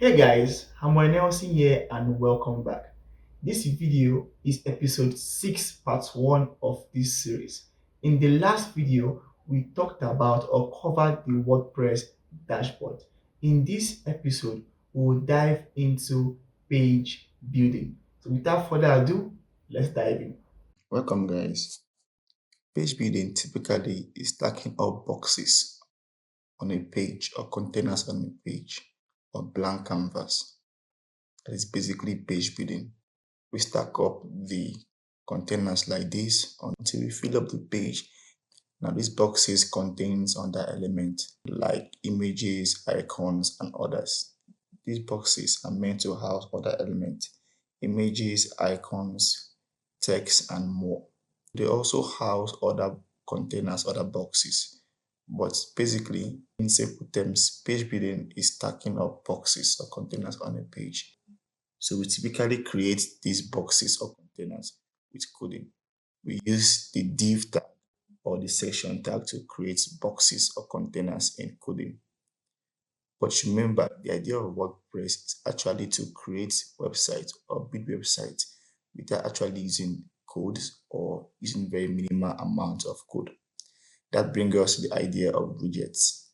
Hey guys, I'm Nelson here and welcome back. This video is episode 6, part 1 of this series. In the last video, we talked about or covered the WordPress dashboard. In this episode, we will dive into page building. So without further ado, let's dive in. Welcome, guys. Page building typically is stacking up boxes on a page or containers on a page or blank canvas. That is basically page building. We stack up the containers like this until we fill up the page. Now, these boxes contains other elements like images, icons, and others. These boxes are meant to house other elements, images, icons, text, and more. They also house other containers, other boxes. But basically, in simple terms, page building is stacking up boxes or containers on a page. So we typically create these boxes or containers with coding. We use the div tag or the section tag to create boxes or containers in coding. But remember, the idea of WordPress is actually to create websites or build websites without actually using codes or using very minimal amount of code. That brings us to the idea of widgets.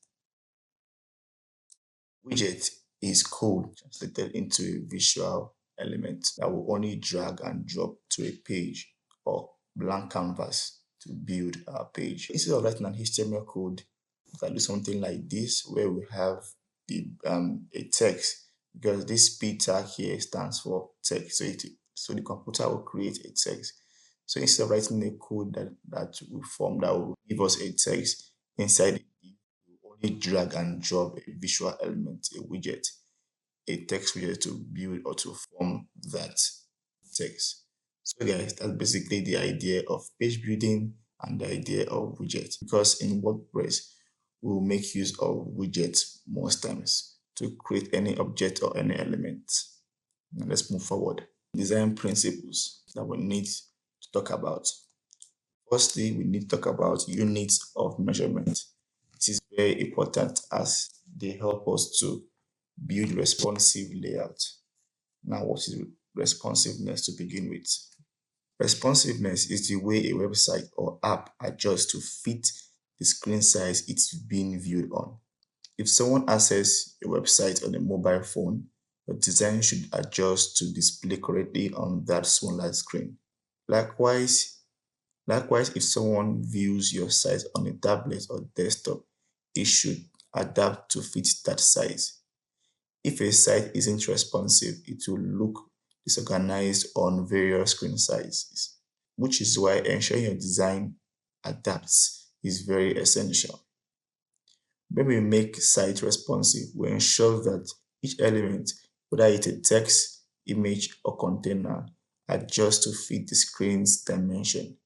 Widget is code translated into a visual element that will only drag and drop to a page or blank canvas to build our page. Instead of writing an HTML code, we can do something like this where we have a text, because this P tag here stands for text. So the computer will create a text. So instead of writing a code that will give us a text inside it, we only drag and drop a visual element, a widget, a text widget to build or to form that text. So guys, that's basically the idea of page building and the idea of widget. Because in WordPress, we'll make use of widgets most times to create any object or any element. Now let's move forward. Design principles that we need to talk about. Firstly, we need to talk about units of measurement. This is very important as they help us to build responsive layout. Now, what is responsiveness to begin with? Responsiveness is the way a website or app adjusts to fit the screen size it's being viewed on. If someone accesses a website on a mobile phone, the design should adjust to display correctly on that smaller screen. Likewise, Likewise, if someone views your site on a tablet or desktop, it should adapt to fit that size. If a site isn't responsive, it will look disorganized on various screen sizes, which is why ensuring your design adapts is very essential. When we make site responsive, we ensure that each element, whether it's a text, image, or container, adjusts to fit the screen's dimension.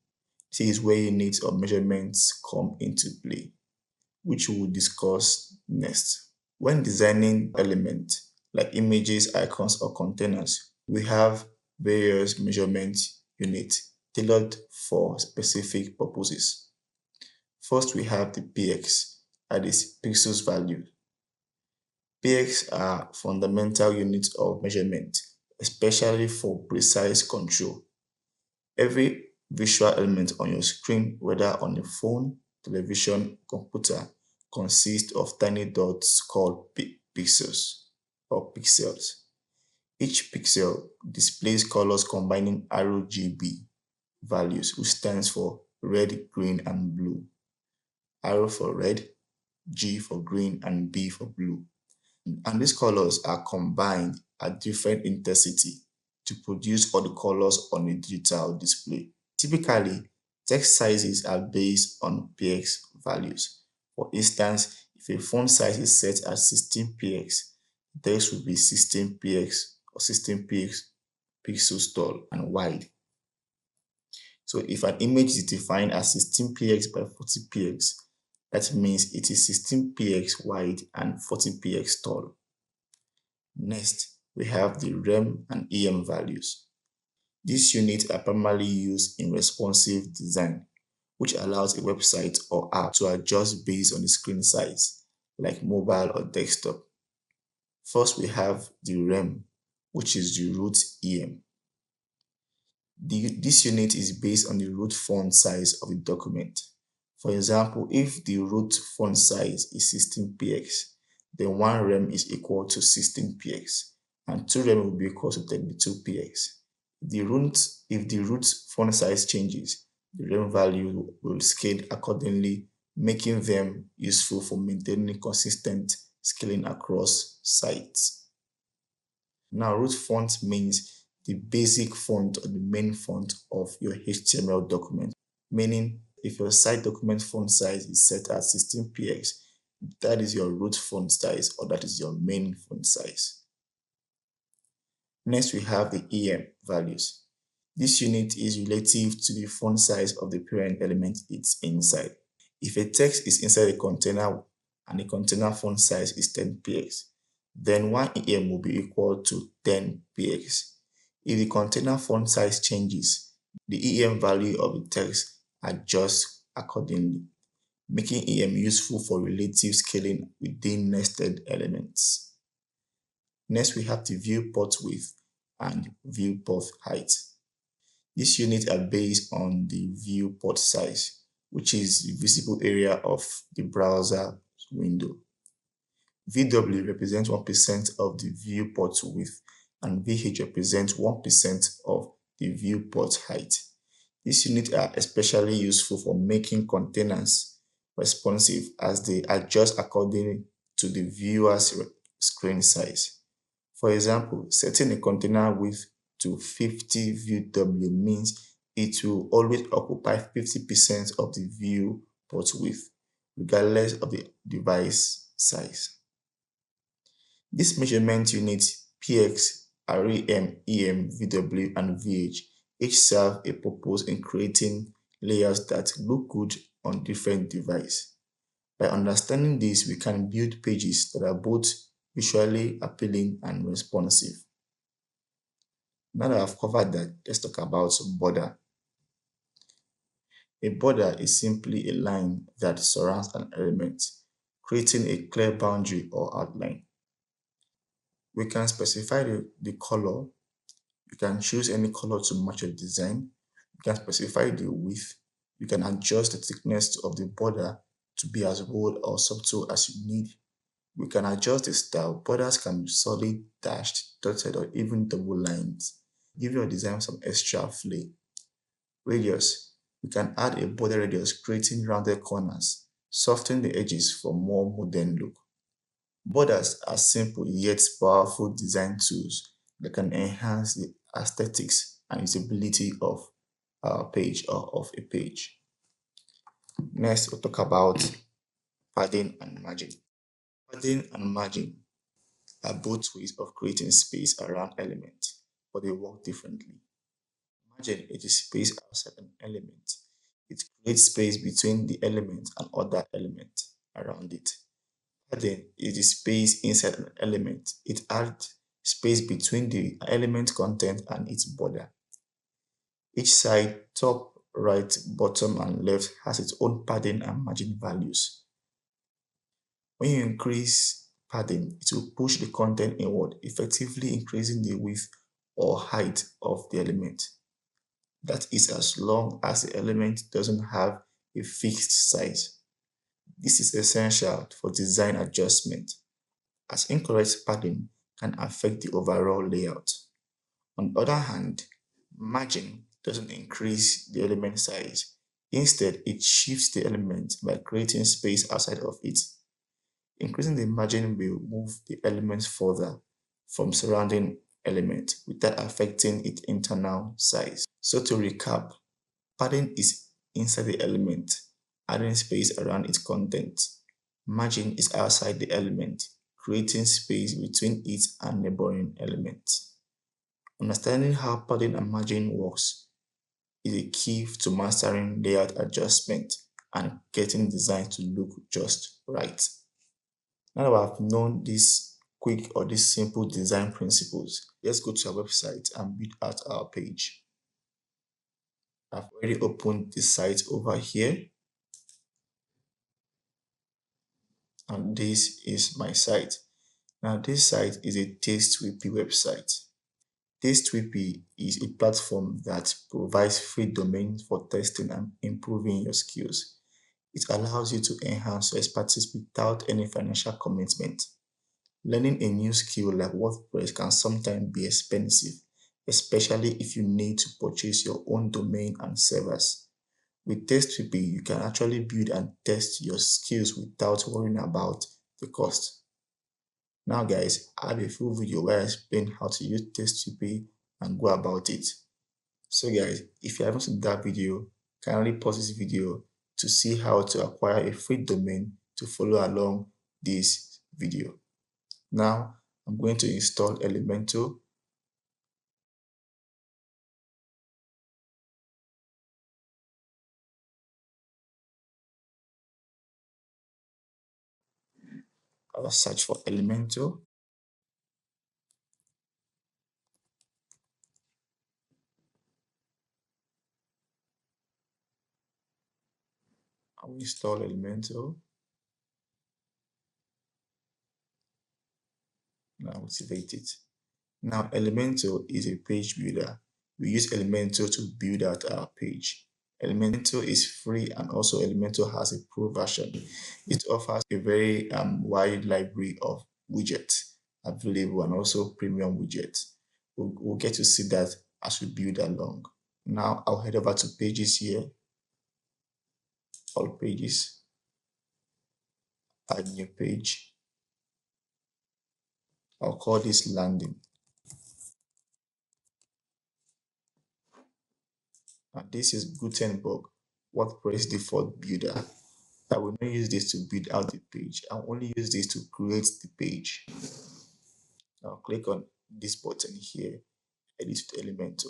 This is where units or measurements come into play, which we will discuss next. When designing elements like images, icons, or containers, we have various measurement units tailored for specific purposes. First, we have the px, that is pixels value. Px are fundamental units of measurement, especially for precise control. Every visual element on your screen, whether on a phone, television, computer, consists of tiny dots called pixels or pixels. Each pixel displays colors combining RGB values, which stands for red, green, and blue. R for red, G for green, and B for blue. And these colors are combined at different intensity to produce all the colors on a digital display. Typically, text sizes are based on px values. For instance, if a font size is set at 16 px, text will be 16 px or 16 pixels tall and wide. So if an image is defined as 16 px by 40 px, that means it is 16 px wide and 40 px tall. Next, we have the rem and em values. These units are primarily used in responsive design, which allows a website or app to adjust based on the screen size, like mobile or desktop. First, we have the rem, which is the root EM. This unit is based on the root font size of the document. For example, if the root font size is 16px, then 1 rem is equal to 16px, and 2 rem will be equal to 32px. If the root font size changes, the rem value will scale accordingly, making them useful for maintaining consistent scaling across sites. Now, root font means the basic font or the main font of your HTML document, meaning if your site document font size is set at 16px, that is your root font size, or that is your main font size. Next, we have the EM values. This unit is relative to the font size of the parent element it's inside. If a text is inside a container and the container font size is 10px, then 1 EM will be equal to 10px. If the container font size changes, the EM value of the text adjusts accordingly, making EM useful for relative scaling within nested elements. Next, we have the viewport width and viewport height. These units are based on the viewport size, which is the visible area of the browser window. VW represents 1% of the viewport width, and VH represents 1% of the viewport height. These units are especially useful for making containers responsive, as they adjust according to the viewer's screen size. For example, setting a container width to 50 VW means it will always occupy 50% of the viewport width, regardless of the device size. These measurement units, px, rem, em, vw, and vh, each serve a purpose in creating layouts that look good on different devices. By understanding this, we can build pages that are both visually appealing and responsive. Now that I've covered that, let's talk about border. A border is simply a line that surrounds an element, creating a clear boundary or outline. We can specify the color. You can choose any color to match your design. You can specify the width. You can adjust the thickness of the border to be as bold or subtle as you need. We can adjust the style. Borders can be solid, dashed, dotted, or even double lines. Give your design some extra flair. Radius. We can add a border radius, creating rounded corners, soften the edges for more modern look. Borders are simple yet powerful design tools that can enhance the aesthetics and usability of our page or of a page. Next, we'll talk about padding and margin. Padding and margin are both ways of creating space around elements, but they work differently. Margin is the space outside an element. It creates space between the element and other elements around it. Padding is the space inside an element. It adds space between the element content and its border. Each side, top, right, bottom, and left, has its own padding and margin values. When you increase padding, it will push the content inward, effectively increasing the width or height of the element. That is, as long as the element doesn't have a fixed size. This is essential for design adjustment, as incorrect padding can affect the overall layout. On the other hand, margin doesn't increase the element size. Instead, it shifts the element by creating space outside of it. Increasing the margin will move the element further from surrounding element without affecting its internal size. So to recap, padding is inside the element, adding space around its content. Margin is outside the element, creating space between it and neighboring elements. Understanding how padding and margin works is a key to mastering layout adjustment and getting design to look just right. Now that I've known these quick or these simple design principles, let's go to our website and build out our page. I've already opened the site over here, and this is my site. Now this site is a Tastewp website. Tastewp is a platform that provides free domains for testing and improving your skills. It allows you to enhance your expertise without any financial commitment. Learning a new skill like WordPress can sometimes be expensive, especially if you need to purchase your own domain and servers. With Test3P, you can actually build and test your skills without worrying about the cost. Now guys, I have a full video where I explain how to use Test2Pay and go about it. So guys, if you haven't seen that video, kindly pause this video to see how to acquire a free domain to follow along this video. Now, I'm going to install Elementor. I'll search for Elementor. I will install Elementor. Now activate it. Now Elementor is a page builder. We use Elementor to build out our page. Elementor is free, and also Elementor has a pro version. It offers a very wide library of widgets available and also premium widgets. We'll get to see that as we build along. Now I'll head over to pages here, all pages, add new page. I'll call this landing. And this is Gutenberg, WordPress default builder. I will not use this to build out the page. I'll only use this to create the page. Now click on this button here, edit with Elementor.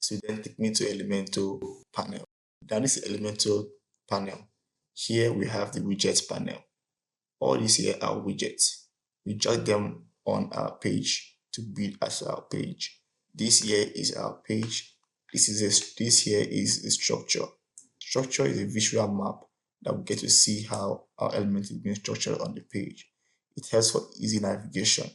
So then take me to Elementor panel. Now this is Elementor panel. Here we have the widgets panel. All these here are widgets. We drag them on our page to build as our page. This here is our page. This here is the structure. Structure is a visual map that we get to see how our element is being structured on the page. It helps for easy navigation.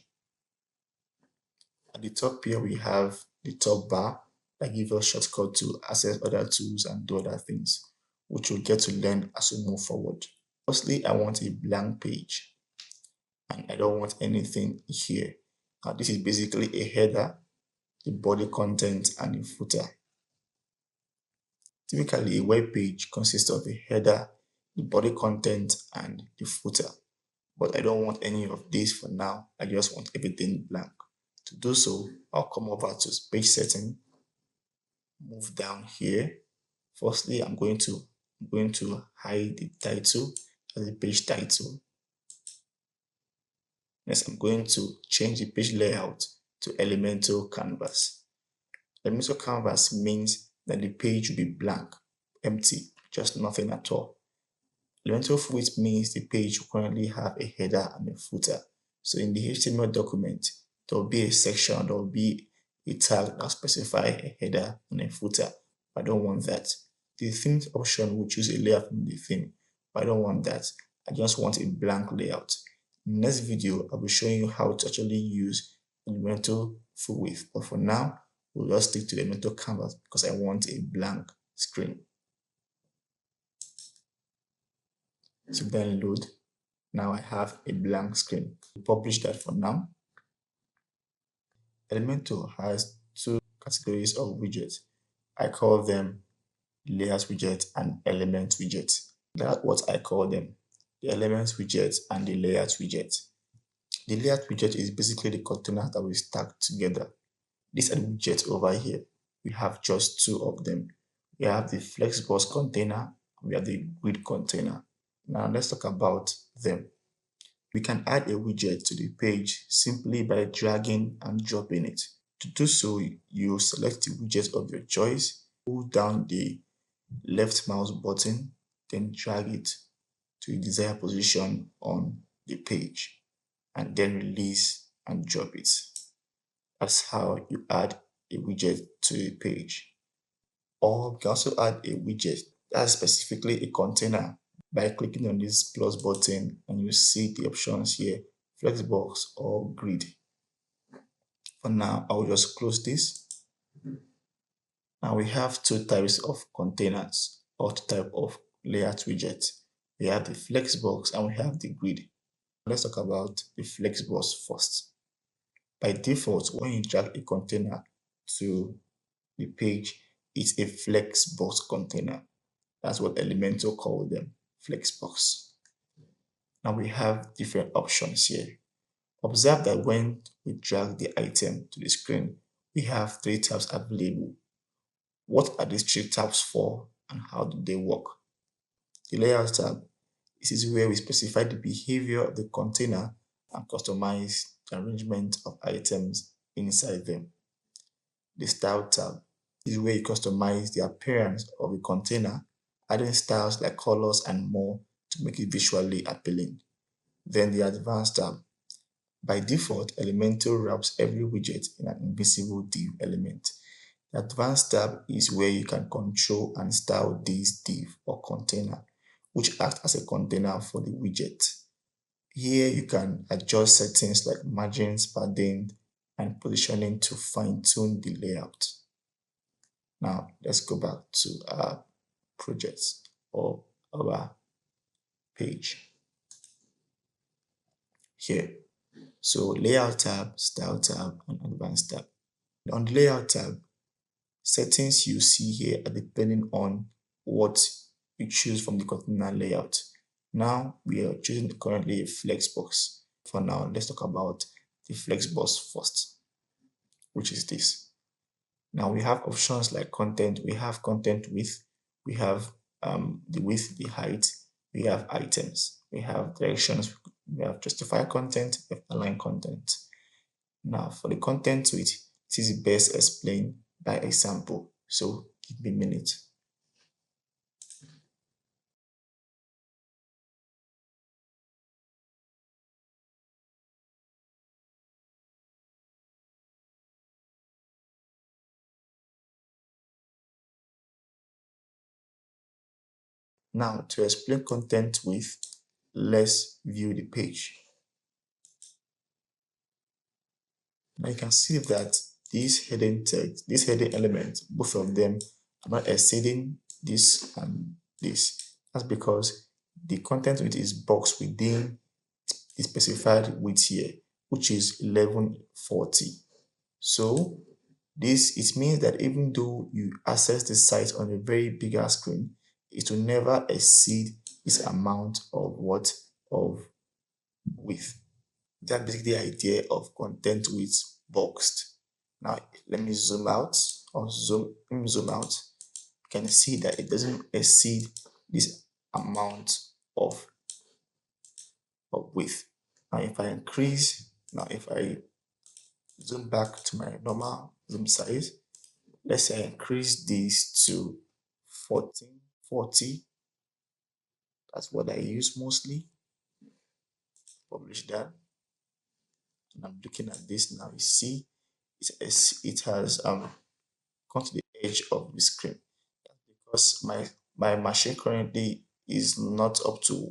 At the top here we have the top bar that gives us shortcut to access other tools and do other things, which we'll get to learn as we move forward. Firstly, I want a blank page and I don't want anything here. Now this is basically a header, the body content, and the footer. Typically, a web page consists of a header, the body content, and the footer. But I don't want any of these for now. I just want everything blank. To do so, I'll come over to page setting, move down here. Firstly, I'm going to hide the title as a page title. Next, I'm going to change the page layout to Elementor Canvas. Elementor Canvas means that the page will be blank, empty, just nothing at all. Elementor Footer means the page will currently have a header and a footer. So in the HTML document, there will be a section, there will be a tag that specifies a header and a footer. I don't want that. The themes option will choose a layout from the theme, but I don't want that. I just want a blank layout. In the next video, I'll be showing you how to actually use Elementor full width. But for now, we'll just stick to Elementor Canvas because I want a blank screen. So then load. Now I have a blank screen. We'll publish that for now. Elementor has two categories of widgets. I call them layers widget and element widget. That's what I call them. The elements widget and the layers widget. The layers widget is basically the container that we stack together. These are the widgets over here. We have just two of them. We have the Flexbox container, we have the grid container. Now let's talk about them. We can add a widget to the page simply by dragging and dropping it. To do so, you select the widget of your choice, hold down the left mouse button, then drag it to the desired position on the page, and then release and drop it. That's how you add a widget to a page. Or you can also add a widget that's specifically a container by clicking on this plus button, and you see the options here, Flexbox or grid. For now, I will just close this. Now we have two types of containers or two types of layout widgets. We have the Flexbox and we have the grid. Let's talk about the Flexbox first. By default, when you drag a container to the page, it's a Flexbox container. That's what Elementor call them, Flexbox. Now we have different options here. Observe that when we drag the item to the screen, we have three tabs available. What are these three tabs for and how do they work? The Layout tab, this is where we specify the behavior of the container and customize the arrangement of items inside them. The Style tab is where you customize the appearance of the container, adding styles like colors and more to make it visually appealing. Then the Advanced tab. By default, Elementor wraps every widget in an invisible div element. The Advanced tab is where you can control and style this div or container, which acts as a container for the widget. Here you can adjust settings like margins, padding, and positioning to fine-tune the layout. Now let's go back to our projects or our page here. So Layout tab, Style tab, and Advanced tab. On the Layout tab, settings you see here are depending on what you choose from the container layout. Now we are choosing currently a Flexbox. For now, let's talk about the Flexbox first, which is this. Now we have options like content. We have content width. We have the width, the height. We have items. We have directions. We have justify content. We have align content. Now for the content width, this is best explained by example. So give me a minute. Now to explain content width, let's view the page. Now you can see that these heading text, this heading element, both of them are not exceeding this and this. That's because the content width is boxed within the specified width here, which is 1140. So it means that even though you access the site on a very bigger screen, it will never exceed this amount of width. That's basically the idea of content width boxed. Now let me zoom out let me zoom out. You can see that it doesn't exceed this amount of width. Now if I zoom back to my normal zoom size, let's say I increase this to 1440. That's what I use mostly. Publish that. And I'm looking at this now. You see, it has come to the edge of the screen because my machine currently is not up to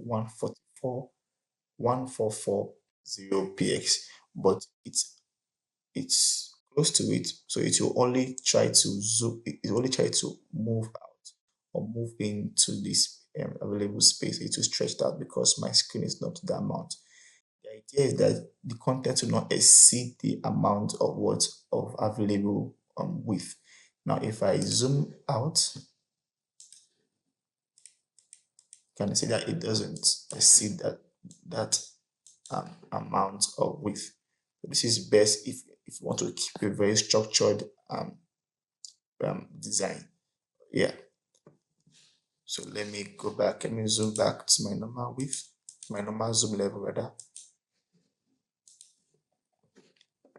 1440px, but it's close to it, so it will only try to zoom. It will only try to move out or move into this available space. It will stretch out because my screen is not that amount. The idea is that the content will not exceed the amount of what of available width. Now, if I zoom out, you can see that it doesn't exceed that amount of width. So this is best if you want to keep a very structured design. Yeah. So let me go back. Let me zoom back to my normal width, my normal zoom level rather.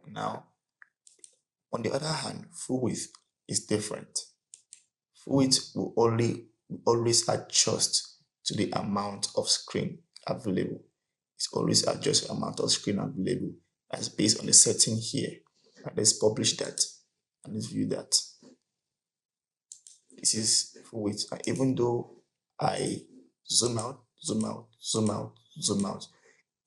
Now, on the other hand, full width is different. Full width will always adjust to the amount of screen available. It's always adjust the amount of screen available. That's based on the setting here. And let's publish that and let's view that. This is full width. And even though I zoom out, zoom out, zoom out, zoom out.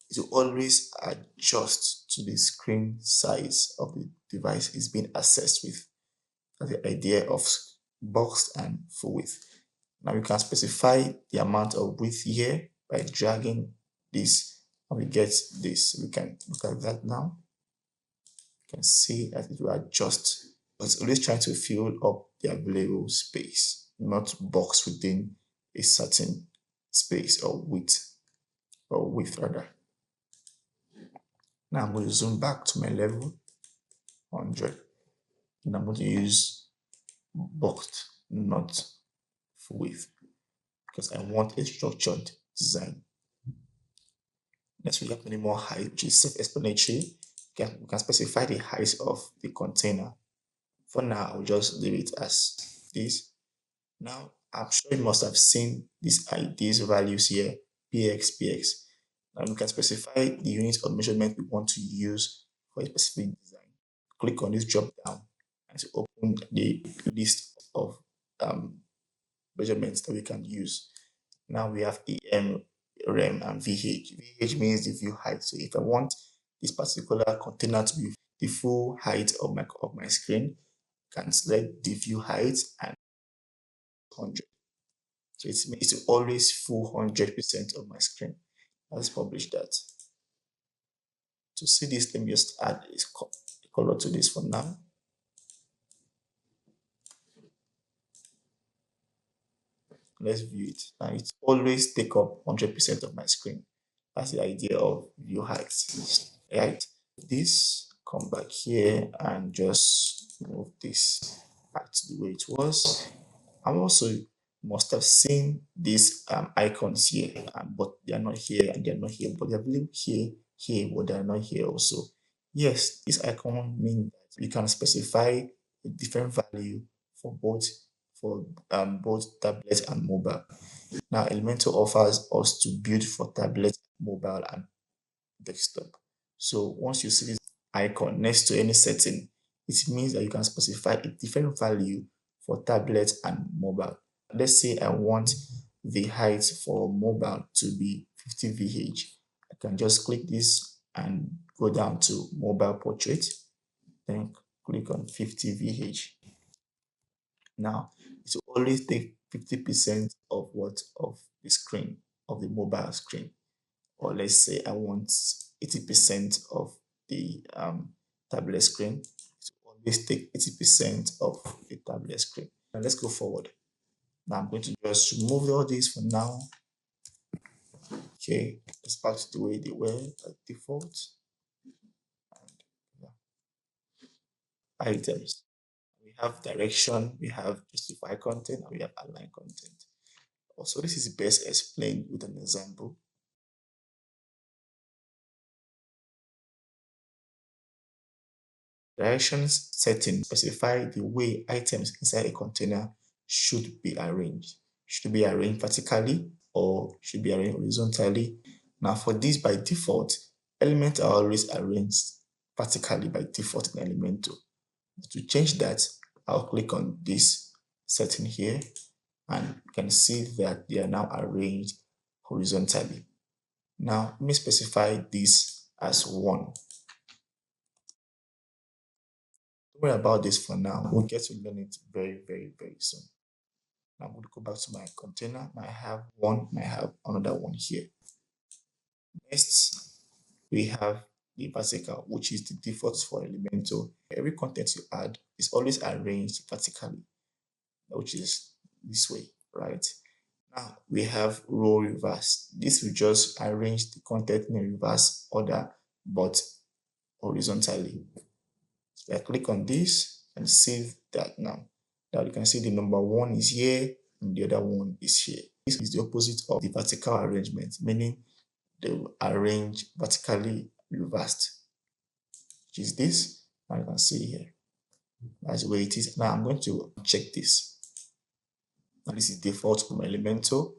It will always adjust to the screen size of the device is being accessed with. That's the idea of boxed and full width. Now we can specify the amount of width here by dragging this, and we get this. We can look at that now. You can see that it will adjust. But it's always trying to fill up the available space, not box within a certain space or width rather. Now I'm going to zoom back to my level 100, and I'm going to use boxed, not full width, because I want a structured design. Next, we have many more height, which is self-explanatory. We can specify the height of the container. For now, I'll just leave it as this. Now, I'm sure you must have seen these values here, px. Now, we can specify the units of measurement we want to use for a specific design. Click on this drop down and to open the list of measurements that we can use. Now we have EM, REM, and VH. VH means the view height. So if I want this particular container to be the full height of my screen, I can select the view height and 100. So it means to always full 100% of my screen. Let's publish that. To see this, let me just add a color to this for now. Let's view it. Now it always take up 100% of my screen. That's the idea of view height. Right. This, come back here and just move this back to the way it was. I'm also must have seen these icons here, but they are not here and they are not here, but they're here, but they are not here also. Yes, this icon means that you can specify a different value for both tablet and mobile. Now, Elementor offers us to build for tablet, mobile, and desktop. So once you see this icon next to any setting, it means that you can specify a different value for tablet and mobile. Let's say I want the height for mobile to be 50 VH. I can just click this and go down to mobile portrait, then click on 50 VH. Now, it will always take 50% of the screen, of the mobile screen. Or let's say I want 80% of the tablet screen. It will always take 80% of the tablet screen. Now let's go forward. Now I'm going to just remove all these for now. Okay, let's back to the way they were by default. And yeah. Items. We have direction, we have justify content, and we have align content. Also, this is best explained with an example. Directions setting specify the way items inside a container should be arranged. Should be arranged vertically or should be arranged horizontally. Now for this, by default, elements are always arranged vertically by default in Elementor. To change that, I'll click on this setting here and you can see that they are now arranged horizontally. Now let me specify this as 1. Don't worry about this for now. We'll get to learn it very, very, very soon. Now I'm going to go back to my container. I have one, I have another one here. Next, we have the vertical, which is the default for Elementor. Every content you add is always arranged vertically, which is this way, right? Now we have row reverse. This will just arrange the content in a reverse order, but horizontally. So I click on this and save that now. Now you can see the number 1 is here and the other one is here. This is the opposite of the vertical arrangement, meaning they will arrange vertically reversed, which is this. Now you can see here. That's the way it is. Now I'm going to check this. Now this is default from Elementor.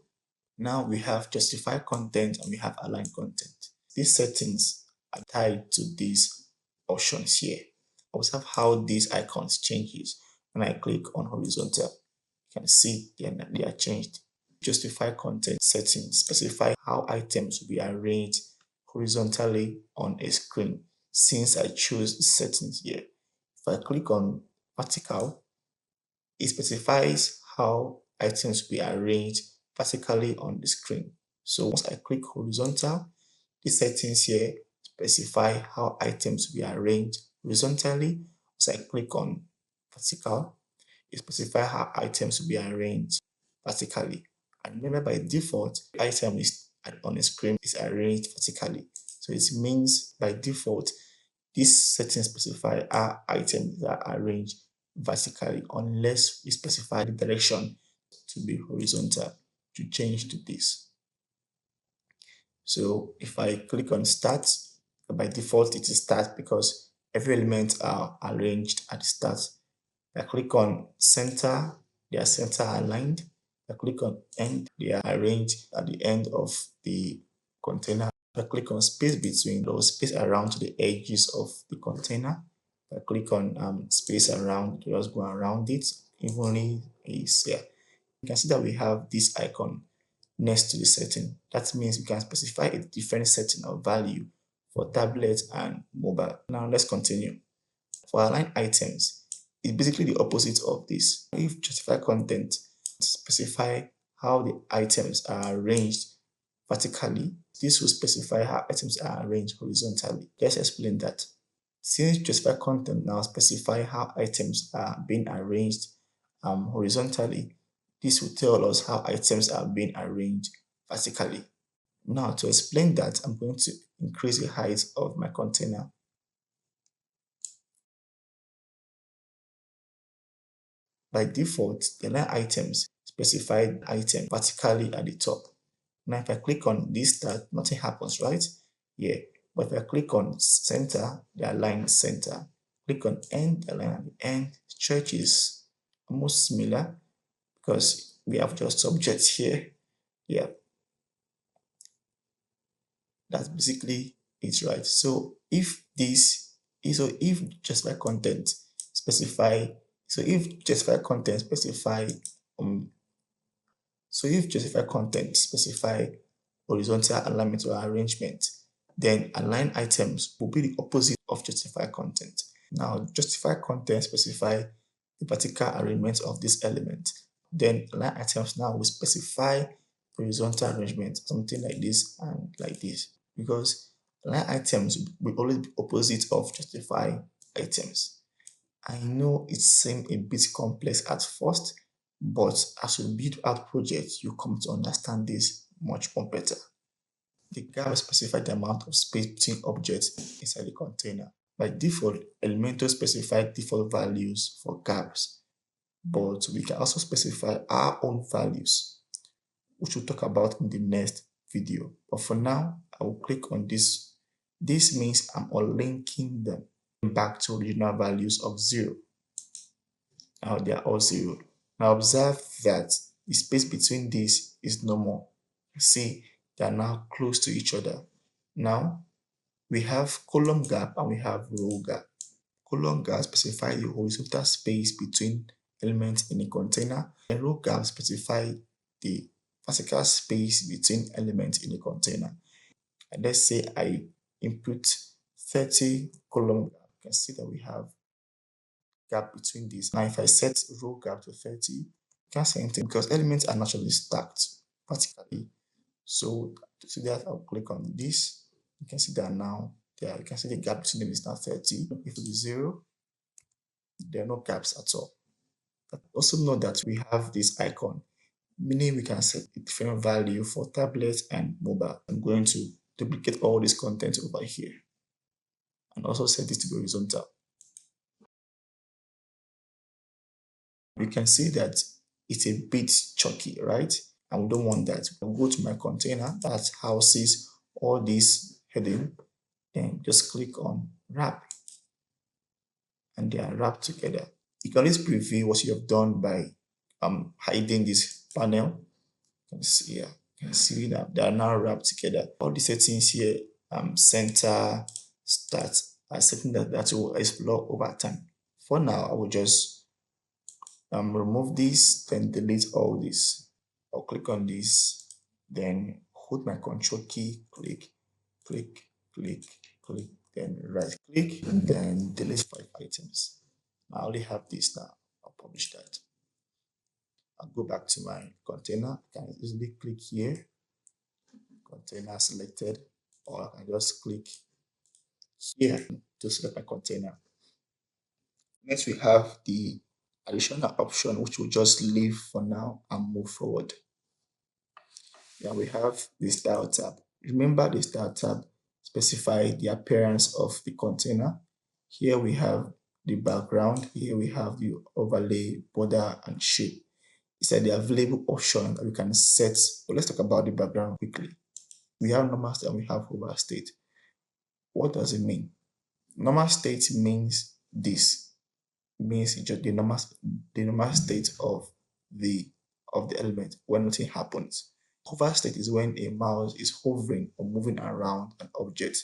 Now we have justify content and we have align content. These settings are tied to these options here. Observe how these icons changes when I click on horizontal. You can see they are changed. justify content settings specify how items will be arranged horizontally on a screen. Since I choose the settings here, if I click on vertical, it specifies how items will be arranged vertically on the screen. So once I click horizontal, the settings here specify how items will be arranged horizontally. Once I click on vertical, it specifies how items will be arranged vertically. And remember, by default, item is on the screen is arranged vertically. So it means by default, this setting specify how items are arranged vertically unless we specify the direction to be horizontal to change to this. So if I click on start, by default it is start because every element are arranged at the start. I click on center, they are center aligned. I click on end, they are arranged at the end of the container. I click on space between those space around to the edges of the container. I click on space around, just go around it evenly is here. You can see that we have this icon next to the setting. That means we can specify a different setting of value for tablet and mobile. Now let's continue. For align items, it's basically the opposite of this. If justify content, specify how the items are arranged vertically. This will specify how items are arranged horizontally. Let's explain that. Since justify content now specify how items are being arranged horizontally, this will tell us how items are being arranged vertically. Now to explain that, I'm going to increase the height of my container. By default, the line items specify item vertically at the top. Now if I click on this start, nothing happens, right? Yeah. But if I click on center, they align center. Click on end, they align at the end. Stretch is almost similar because we have just subjects here. Yeah. That's basically it, right? So if this is, so if justify content specify, so if justify content specify um so if justify content specify horizontal alignment or arrangement, then align items will be the opposite of justify content. Now, justify content specify the vertical arrangement of this element. Then align items now will specify horizontal arrangement, something like this and like this. Because align items will always be opposite of justify items. I know it seems a bit complex at first, but as you build out projects, you come to understand this much more better. The gap specifies the amount of space between objects inside the container. By default, Elementor specifies default values for gaps, but we can also specify our own values, which we'll talk about in the next video. But for now, I will click on this. This means I'm unlinking them back to original values of 0. Now they are all 0. Now observe that the space between these is no more. See, they are now close to each other. Now we have column gap and we have row gap. Column gap specify the horizontal space between elements in a container, and row gap specify the vertical space between elements in a container. And let's say I input 30 column gap. You can see that we have gap between these. Now if I set row gap to 30, you can't say anything because elements are naturally stacked vertically. So to see that, I'll click on this. You can see that now there. You can see the gap between them is now 30. If it is 0, there are no gaps at all. But also note that we have this icon, meaning we can set a different value for tablet and mobile. I'm going to duplicate all this content over here and also set this to be horizontal. You can see that it's a bit chunky, right? And we don't want that. I'll go to my container that houses all this heading, then just click on wrap, and they are wrapped together. You can always preview what you have done by hiding this panel. You can see here, you can see that they are now wrapped together. All the settings here, center, start, are something that will explore over time. For now, I will just remove this, then delete all this. I'll click on this, then hold my control key, click, click, click, click, then right click, and then delete 5 items. I already have this now. I'll publish that. I'll go back to my container. I can easily click here, container selected, or I can just click here to select my container. Next, we have the additional option, which we'll just leave for now and move forward. Then we have the style tab. Remember, the style tab specify the appearance of the container. Here we have the background. Here we have the overlay, border, and shape. It's the available option that we can set. But let's talk about the background quickly. We have normal state and we have hover state. What does it mean? Normal state means this. Means just the normal state of the element when nothing happens. Hover state is when a mouse is hovering or moving around an object.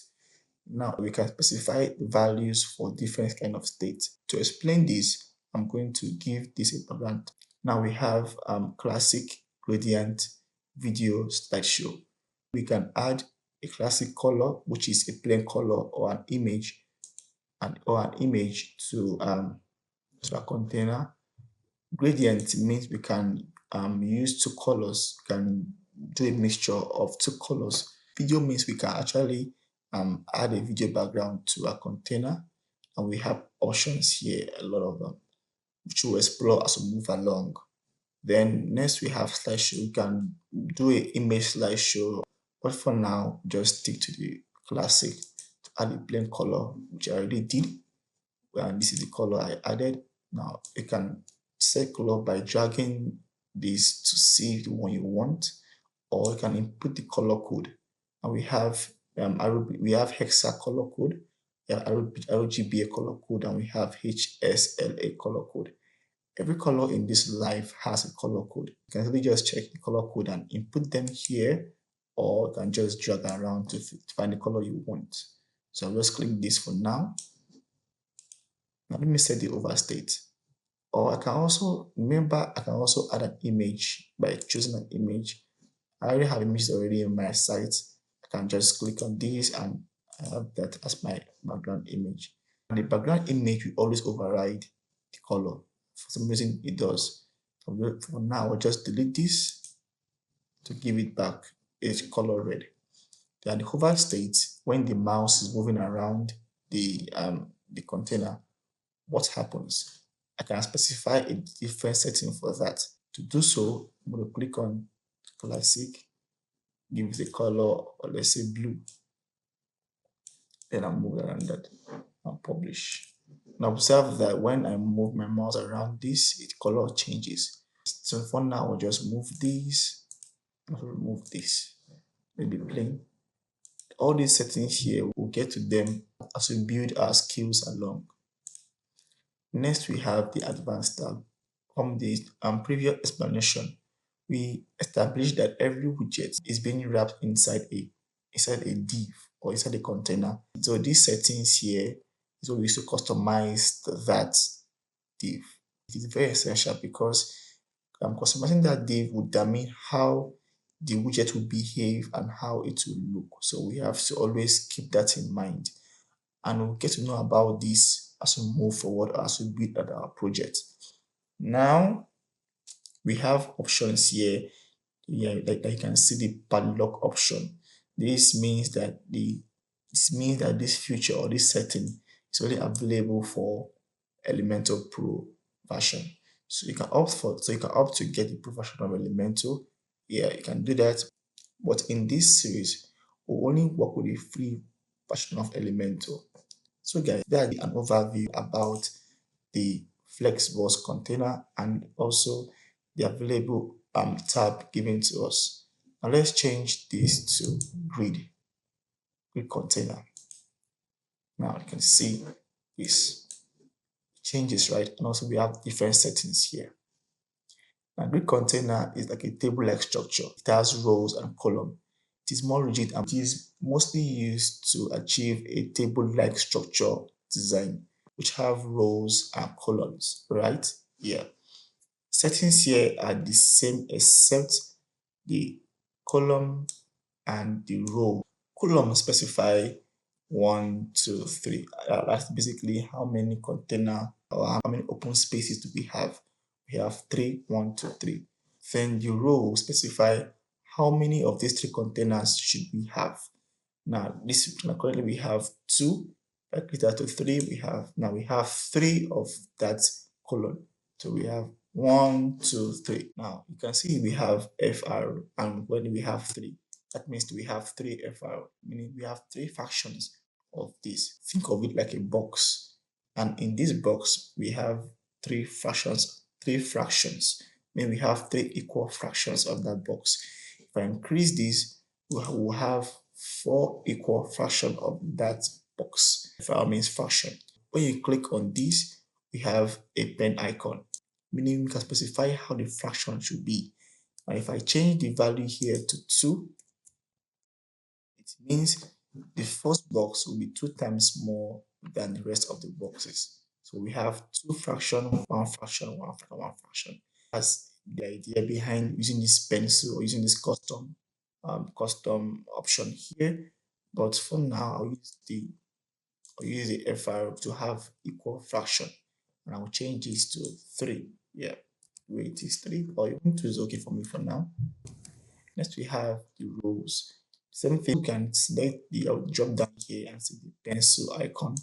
Now we can specify values for different kind of states. To explain this, I'm going to give this a background. Now we have classic gradient video slideshow. We can add a classic color, which is a plain color, or an image, or an image to a container. Gradient means we can use two colors, can do a mixture of two colors. Video means we can actually add a video background to a container, and we have options here, a lot of them, which we'll explore as we move along. Then next we have slideshow. We can do an image slideshow, but for now, just stick to the classic to add a plain color, which I already did. And this is the color I added. Now you can set color by dragging this to see the one you want, or you can input the color code. And we have we have hexa color code, we have RGBA color code, and we have HSLA color code. Every color in this live has a color code. You can simply just check the color code and input them here, or you can just drag around to find the color you want. So I'll just click this for now. Now let me set the overstate. Or I can also, remember, I can also add an image by choosing an image. I already have images already in my site. I can just click on this and I have that as my background image. And the background image will always override the color. For some reason it does. For now, I'll just delete this to give it back its color red. Then the hover state, when the mouse is moving around the container, what happens? I can specify a different setting for that. To do so, I'm going to click on classic, give the color, or let's say blue. Then I'll move around that and publish. Now observe that when I move my mouse around this, its color changes. So for now, I'll just move this, I'll remove this, maybe plain. All these settings here, we'll get to them as we build our skills along. Next, we have the advanced tab. From the previous explanation, we established that every widget is being wrapped inside a div or inside a container. So these settings here is what we use to customize that div. It is very essential because customizing that div would determine how the widget will behave and how it will look. So we have to always keep that in mind. And we'll get to know about this as we move forward, as we build at our project. Now, we have options here. Like you can see the padlock option. This means that this feature or this setting is only available for Elementor Pro version. So you can opt to get the pro version of Elementor. Yeah, you can do that. But in this series, we'll only work with a free version of Elementor. So guys, that's an overview about the Flexbox container and also the available tab given to us. Now let's change this to grid container. Now you can see this changes, right? And also we have different settings here. Now grid container is like a table-like structure. It has rows and columns. It is more rigid and it is mostly used to achieve a table-like structure design, which have rows and columns, right? Yeah. Settings here are the same except the column and the row. Column specify 1, 2, 3. That's basically how many container or how many open spaces do we have. We have 3, 1, 2, 3. Then the row specify how many of these 3 containers should we have. Now currently we have 2. If I click that to 3, we have 3 of that column. So we have 1, 2, 3. Now you can see we have FR, and when we have 3, that means we have 3 FR, meaning we have 3 fractions of this. Think of it like a box. And in this box, we have 3 fractions, Meaning we have 3 equal fractions of that box. If I increase this, we will have 4 equal fractions of that box. File means fraction. When you click on this, we have a pen icon, meaning we can specify how the fraction should be. And if I change the value here to 2, it means the first box will be 2 times more than the rest of the boxes. So we have 2 fraction, 1 fraction, 1 fraction, 1 fraction. That's the idea behind using this pencil or using this custom option here. But for now, I'll use the FR to have equal fraction, and I'll change this to 3. Yeah, wait, it is 3, or even 2 is okay for me for now. Next, we have the rows. Same thing, you can select the drop down here and see the pencil icon,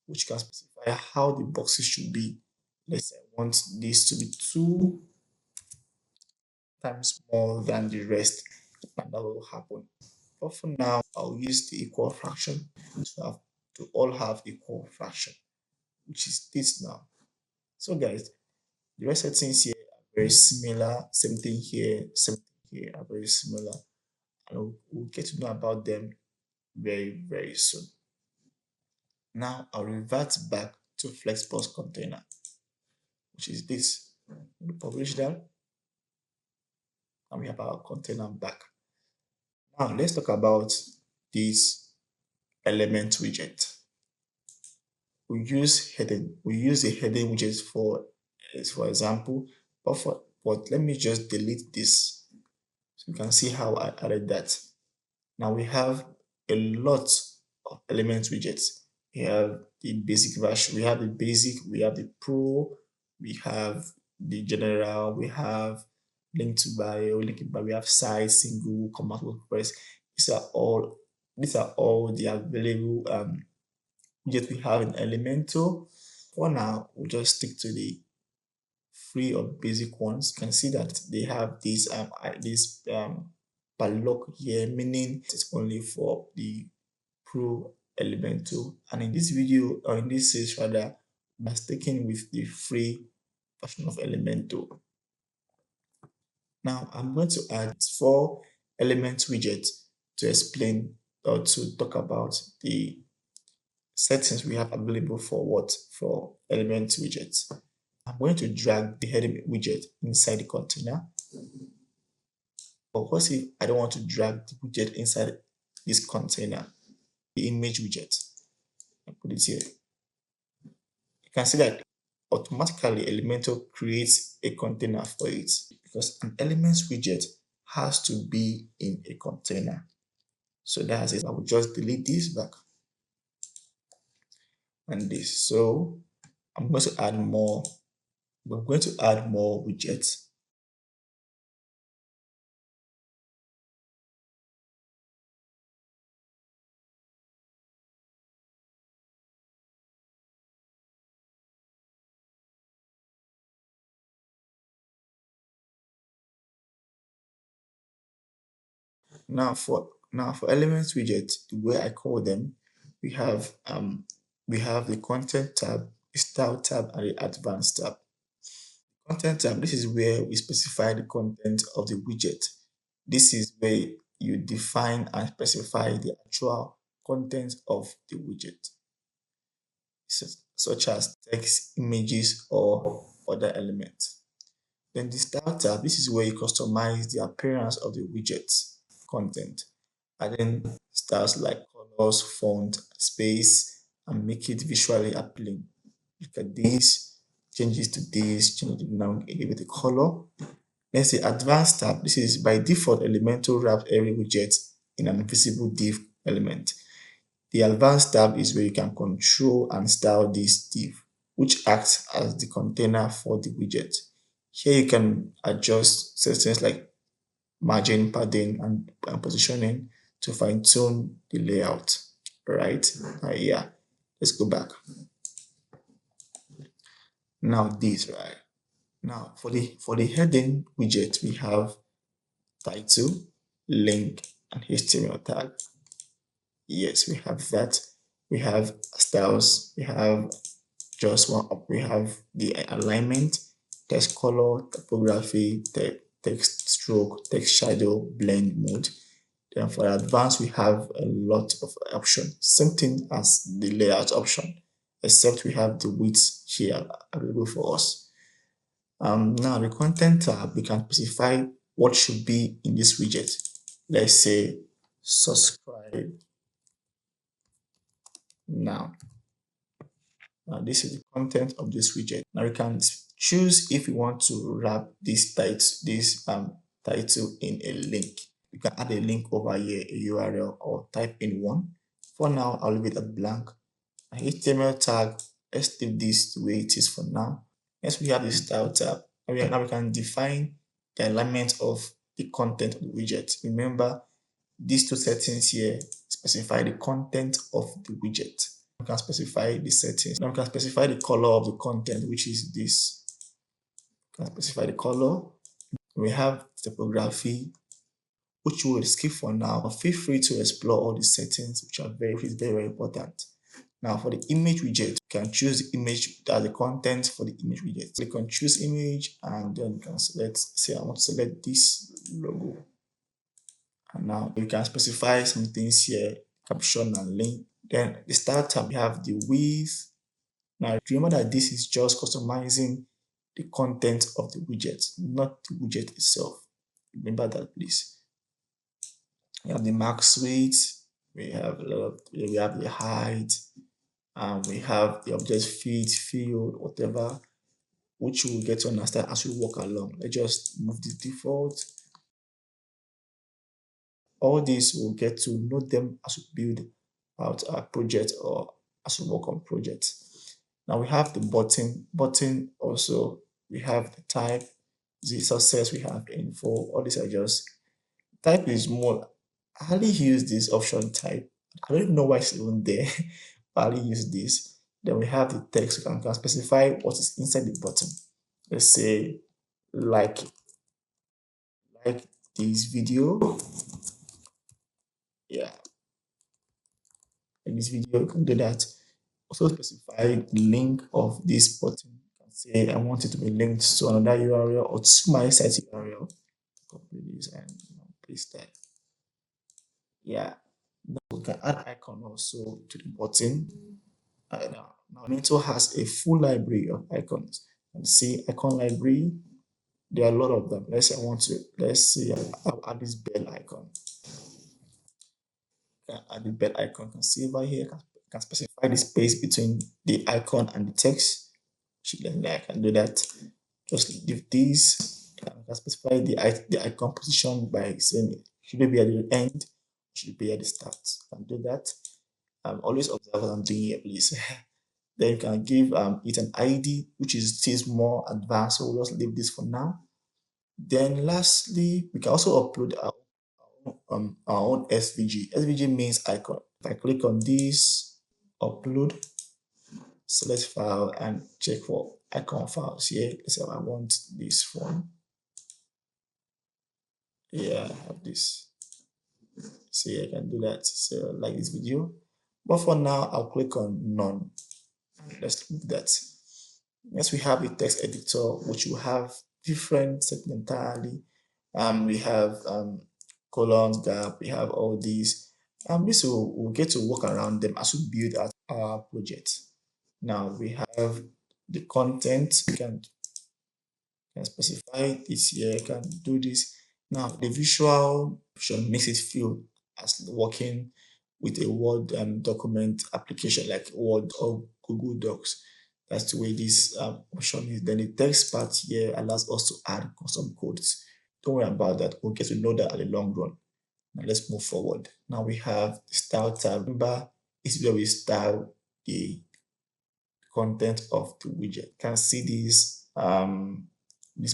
which can specify how the boxes should be. Let's say I want this to be 2 times more than the rest, and that will happen. But for now, I'll use the equal fraction to all have equal fraction, which is this now. So guys, the rest settings here are very similar. Same thing here, same thing here are very similar. And we'll get to know about them very, very soon. Now I'll revert back to Flexbox container, which is this. We publish that, and we have our container back. Now let's talk about this element widget. We use the heading widget for example, but let me just delete this so you can see how I added that. Now we have a lot of element widgets. We have the basic version, we have the basic, we have the pro, we have the general, we have link to bio, we have size, single, command, WordPress. These are all the available widgets we have in Elementor. For now, we'll just stick to the free or basic ones. You can see that they have this padlock here, meaning it's only for the pro Elementor. And in this video, or in this series rather, I'm sticking with the free version of Elementor. Now I'm going to add 4 element widgets to explain or to talk about the settings we have available for element widgets. I'm going to drag the heading widget inside the container. But what if I don't want to drag the widget inside this container, the image widget? I put it here. You can see that automatically Elementor creates a container for it, because an elements widget has to be in a container. So that's it. I will just delete this back and this. So I'm going to add more. We're going to add more widgets. Now for elements widget, the way I call them, we have the content tab, the style tab, and the advanced tab. Content tab, this is where we specify the content of the widget. This is where you define and specify the actual content of the widget, such as text, images, or other elements. Then the style tab, this is where you customize the appearance of the widget's content, adding styles like colors, font, space, and make it visually appealing. Look at this, changes to this, change it now, give it a color. Let's say advanced tab. This is by default Elementor wraps every widget in an invisible div element. The advanced tab is where you can control and style this div, which acts as the container for the widget. Here you can adjust settings like margin, padding, and positioning to fine tune the layout. Right? Yeah. Let's go back. Now this, right? Now for the heading widget, we have title, link, and HTML tag. Yes, we have that. We have styles. We have just one up. We have the alignment, text color, typography, text stroke, text shadow, blend mode. Then for advanced, we have a lot of options. Same thing as the layout option, except we have the width here available for us. Now the content tab, we can specify what should be in this widget. Let's say subscribe now. Now this is the content of this widget. Now you can choose if you want to wrap this title in a link. You can add a link over here, a URL, or type in one. For now, I'll leave it at blank. HTML tag, let's leave this the way it is for now. Next, we have the style tab. Now we can define the alignment of the content of the widget. Remember, these two settings here specify the content of the widget. We can specify the settings. Now we can specify the color of the content, which is this. We can specify the color. We have typography, which we will skip for now. Feel free to explore all the settings, which are very important. Now for the image widget, you can choose the image as the content for the image widget. Click on choose image, and then you can select, say I want to select this logo. And now you can specify some things here, caption and link. Then the style tab, we have the width. Now remember that this is just customizing the content of the widget, not the widget itself. Remember that, please. We have the max width, we have the height, and we have the object fit, field, whatever, which we will get to understand as we walk along. Let's just move the default. All these we'll get to know them as we build out our project or as we work on projects. Now we have the button also, we have the type, the success, we have info. All these are just type is more. I hardly use this option type. I don't know why it's even there. I hardly use this. Then we have the text. We can specify what is inside the button. Let's say like this video. Yeah, in this video, you can do that. Also specify the link of this button. You can say I want it to be linked to another URL or to my site URL. Copy this and paste that. Yeah. Now we can add icon also to the button. Now Elementor has a full library of icons. And see icon library. There are a lot of them. Let's see, I'll add this bell icon. Add the bell icon. You can see over here. Can specify the space between the icon and the text. I can do that. Just leave this. I can specify the icon position by saying should it be at the end, should it be at the start. I can do that. Always observe what I'm doing here, please. Then you can give it an ID, which is still more advanced. So we'll just leave this for now. Then lastly, we can also upload our own SVG. SVG means icon. If I click on this, upload, select file, and check for icon files here. Let's say I want this one. Yeah, I have this. See, I can do that. So like this video. But for now, I'll click on none. Let's move that. Next, we have a text editor, which will have different settings entirely. We have colons, gap, we have all these. This we'll get to work around them as we build out our project. Now we have the content. We can specify this here, can do this. Now the visual option makes it feel as working with a Word document application like Word or Google Docs. That's the way this option is. Then the text part here allows us to add custom codes. Don't worry about that. We'll get to know that at the long run. Now let's move forward. Now we have the style tab. Remember, it's where we style the content of the widget. You can see this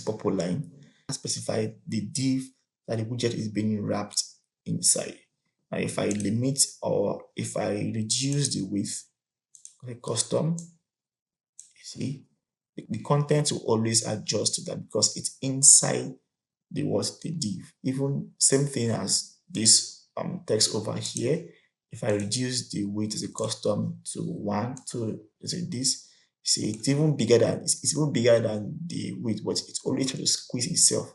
purple line specify the div that the widget is being wrapped inside. Now, if I limit or if I reduce the width of a custom, you see, the content will always adjust to that because it's inside the div. Even same thing as this text over here. If I reduce the width as a custom to 1 to say this, see it's even bigger than it's even bigger than the width, but it's only trying to squeeze itself.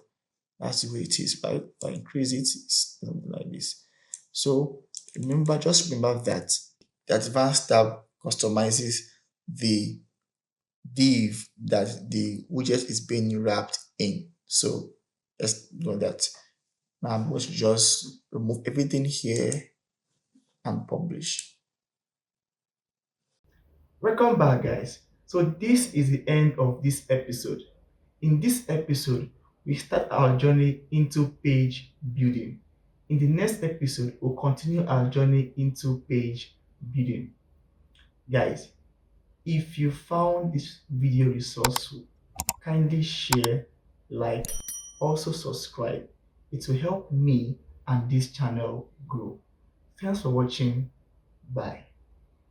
That's the way it is, right? If I increase it, it's something like this. So remember, just remember that the advanced tab customizes the div that the widget is being wrapped in. So let's know that. Now I'm going to just remove everything here and publish. Welcome back, guys. So, this is the end of this episode. In this episode, we start our journey into page building. In the next episode, we'll continue our journey into page building. Guys, if you found this video resourceful, kindly share, like, also subscribe. It will help me and this channel grow. Thanks for watching. Bye.